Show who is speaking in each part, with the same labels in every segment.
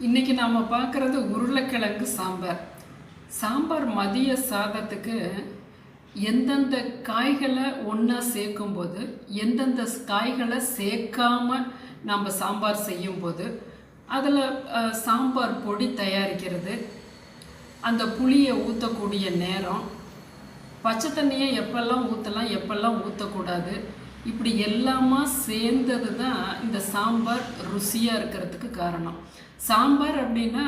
Speaker 1: இன்றைக்கி நாம் பார்க்குறது உருளைக்கிழங்கு சாம்பார். சாம்பார் மதிய சாதத்துக்கு எந்தெந்த காய்களை ஒன்றா சேர்க்கும்போது, எந்தெந்த காய்களை சேர்க்காமல் நம்ம சாம்பார் செய்யும்போது, அதில் சாம்பார் பொடி தயாரிக்கிறது, அந்த புளியை ஊற்றக்கூடிய நேரம், பச்சை தண்ணியை எப்பெல்லாம் ஊற்றலாம் எப்பெல்லாம் ஊற்றக்கூடாது, இப்படி எல்லாமா சேர்ந்தது தான் இந்த சாம்பார் ருசியாக இருக்கிறதுக்கு காரணம். சாம்பார் அப்படின்னா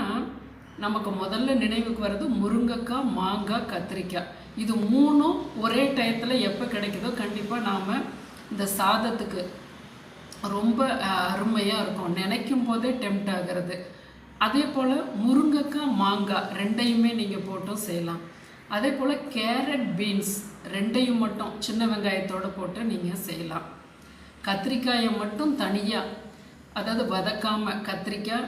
Speaker 1: நமக்கு முதல்ல நினைவுக்கு வர்றது முருங்கைக்காய், மாங்காய், கத்திரிக்காய். இது மூணும் ஒரே டயத்தில் எப்போ கிடைக்குதோ கண்டிப்பாக நாம் இந்த சாதத்துக்கு ரொம்ப அருமையாக இருக்கும். நினைக்கும் போதே டெம்ட் ஆகிறது. அதே போல் முருங்கைக்காய், மாங்காய் ரெண்டையுமே நீங்கள் போட்டும் செய்யலாம். அதே போல் கேரட், பீன்ஸ் ரெண்டையும் மட்டும் சின்ன வெங்காயத்தோடு போட்டு நீங்கள் செய்யலாம். கத்திரிக்காயை மட்டும் தனியாக, அதாவது வதக்காமல் கத்திரிக்காய்,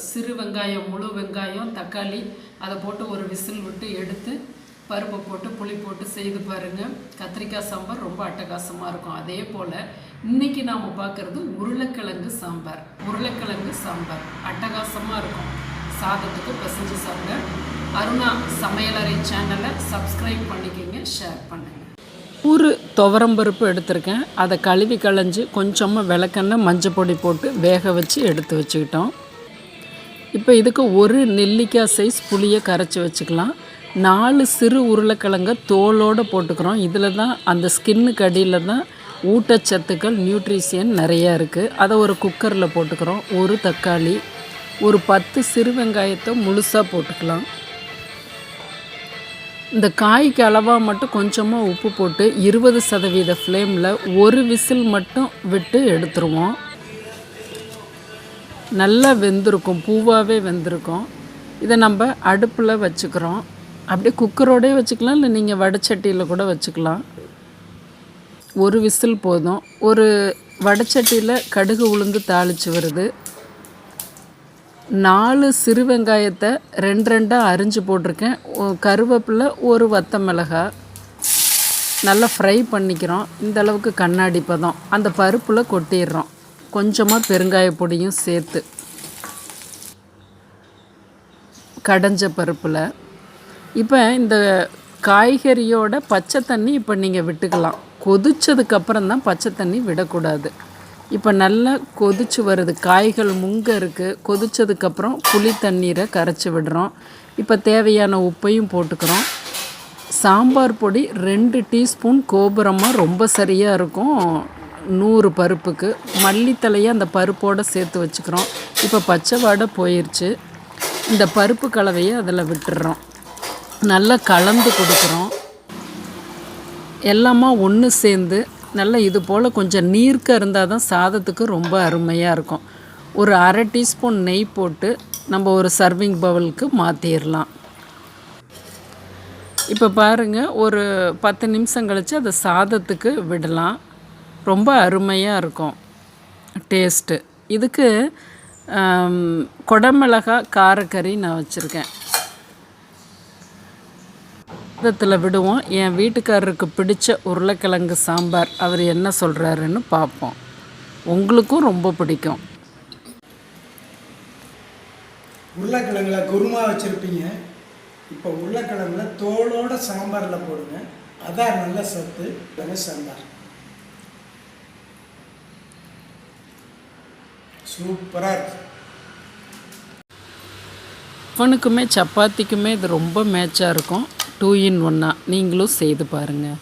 Speaker 1: சிறு வெங்காயம், முழு வெங்காயம், தக்காளி அதை போட்டு ஒரு விசில் விட்டு எடுத்து பருப்பை போட்டு புளி போட்டு செய்து பாருங்கள். கத்திரிக்காய் சாம்பார் ரொம்ப அட்டகாசமாக இருக்கும். அதே போல் இன்றைக்கி நாம் பார்க்குறது உருளைக்கிழங்கு சாம்பார். உருளைக்கிழங்கு சாம்பார் அட்டகாசமாக இருக்கும். சாதத்துக்கு பிசைஞ்சு சாப்பிட அருணா சமையலறை சேனலை சப்ஸ்கிரைப் பண்ணிக்கோங்க, ஷேர் பண்ணுங்கள். ஒரு துவரம்பருப்பு எடுத்திருக்கேன். அதை கழுவி களைஞ்சி கொஞ்சமாக விளக்கெண்ணெய் மஞ்சள் பொடி போட்டு வேக வச்சு எடுத்து வச்சுக்கிட்டோம். இப்போ இதுக்கு ஒரு நெல்லிக்காய் சைஸ் புளியை கரைச்சி வச்சுக்கலாம். 4 சிறு உருளைக்கிழங்க தோலோடு போட்டுக்கிறோம். இதில் தான் அந்த ஸ்கின்னுக்கு அடியில் தான் ஊட்டச்சத்துக்கள், நியூட்ரிஷியன் நிறையா இருக்குது. அதை ஒரு குக்கரில் போட்டுக்கிறோம். ஒரு தக்காளி, ஒரு 10 சிறு வெங்காயத்தை முழுசாக போட்டுக்கலாம். இந்த காய்க்கு அளவாக மட்டும் கொஞ்சமாக உப்பு போட்டு 20% ஃப்ளேமில் ஒரு விசில் மட்டும் விட்டு எடுத்துருவோம். நல்லா வெந்திருக்கும், பூவாகவே வெந்திருக்கும். இதை நம்ம அடுப்பில் வச்சுக்கிறோம். அப்படியே குக்கரோடே வச்சுக்கலாம், இல்லை நீங்கள் வடைச்சட்டியில் கூட வச்சுக்கலாம். ஒரு விசில் போதும். ஒரு வடைச்சட்டியில் கடுகு உளுந்து தாளித்து வருது. 4 சிறு வெங்காயத்தை 2 அரிஞ்சு போட்டிருக்கேன். கருவேப்பிலை, ஒரு வத்த மிளகாய் நல்லா ஃப்ரை பண்ணிக்கிறோம். இந்த அளவுக்கு கண்ணாடி பதம். அந்த பருப்பில் கொட்டிடுறோம். கொஞ்சமாக பெருங்காய பொடியும் சேர்த்து கடைஞ்ச பருப்பில். இப்போ இந்த காய்கறியோட பச்சை தண்ணி இப்போ நீங்கள் விட்டுக்கலாம். கொதிச்சதுக்கப்புறம் தான் பச்சை தண்ணி விடக்கூடாது. இப்போ நல்லா கொதிச்சு வருது, காய்கள் முங்க இருக்குது. கொதிச்சதுக்கப்புறம் புளி தண்ணீரை கரைச்சி விடுறோம். இப்போ தேவையான உப்பையும் போட்டுக்கிறோம். சாம்பார் பொடி 2 டீஸ்பூன் கோபுரமாக ரொம்ப சரியாக இருக்கும் 100 பருப்புக்கு. மல்லித்தலையை அந்த பருப்போடு சேர்த்து வச்சுக்கிறோம். இப்போ பச்சை வாடை போயிடுச்சு. இந்த பருப்பு கலவையை அதில் விட்டுடுறோம். நல்லா கலந்து கொடுக்குறோம். எல்லாமே ஒன்று சேர்ந்து நல்லா இது போல் கொஞ்சம் நீர்க்க இருந்தால் தான் சாதத்துக்கு ரொம்ப அருமையாக இருக்கும். ஒரு அரை டீஸ்பூன் நெய் போட்டு நம்ம ஒரு சர்விங் பவுலுக்கு மாற்றிடலாம். இப்போ பாருங்கள், ஒரு 10 நிமிஷம் கழித்து அதை சாதத்துக்கு விடலாம். ரொம்ப அருமையாக இருக்கும் டேஸ்ட்டு. இதுக்கு குடமிளகாய் காரக்கறி நான் வச்சுருக்கேன். சாதத்தில் விடுவோம். என் வீட்டுக்காரருக்கு பிடிச்ச உருளைக்கிழங்கு சாம்பார் அவர் என்ன சொல்கிறாருன்னு பார்ப்போம். உங்களுக்கும் ரொம்ப பிடிக்கும்.
Speaker 2: உருளைக்கிழங்குல குருமா வச்சுருப்பீங்க. இப்போ உருளைக்கிழங்குல தோலோட சாம்பாரில் போடுங்க. அதான் நல்ல சத்து. சாம்பார் சூப்பராக இருக்குது.
Speaker 1: டிஃபனுக்குமே சப்பாத்திக்குமே இது ரொம்ப மேட்சாக இருக்கும். 2 in 1 நீங்களும் செய்து பாருங்கள்.